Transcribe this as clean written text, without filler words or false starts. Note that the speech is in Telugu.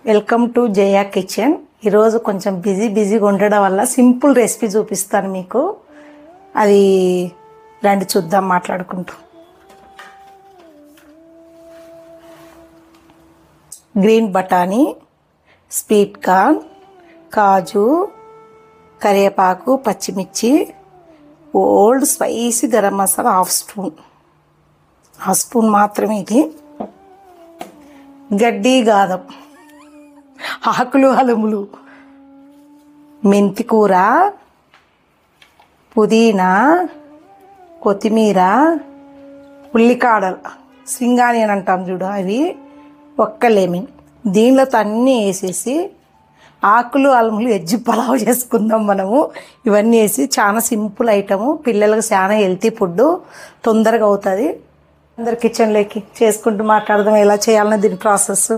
Welcome to Jaya kitchen. ఈరోజు కొంచెం బిజీగా ఉండడం వల్ల సింపుల్ రెసిపీ చూపిస్తాను మీకు. అది రండి చూద్దాం మాట్లాడుకుంటూ. గ్రీన్ బఠానీ, స్వీట్ కార్న్, కాజు, కరివేపాకు, పచ్చిమిర్చి, old spicy garam masala half spoon మాత్రమే. ఇది గడ్డి గాదం, ఆకులు అలుములు, మెంతి కూర, పుదీనా, కొత్తిమీర, ఉల్లికాడలు, స్ప్రింగ్ ఆనియన్ అంటాం చూడు, అవి, ఒక్క లెమన్. దీనిలో అన్నీ వేసేసి ఆకులు అలుములు వెజ్ పలావ్ చేసుకుందాం మనము. ఇవన్నీ వేసి చాలా సింపుల్ ఐటము, పిల్లలకు చాలా హెల్తీ ఫుడ్, తొందరగా అవుతుంది. అందరు కిచెన్లోకి చేసుకుంటూ మాట్లాడదాం ఎలా చేయాలన్నా దీని ప్రాసెస్.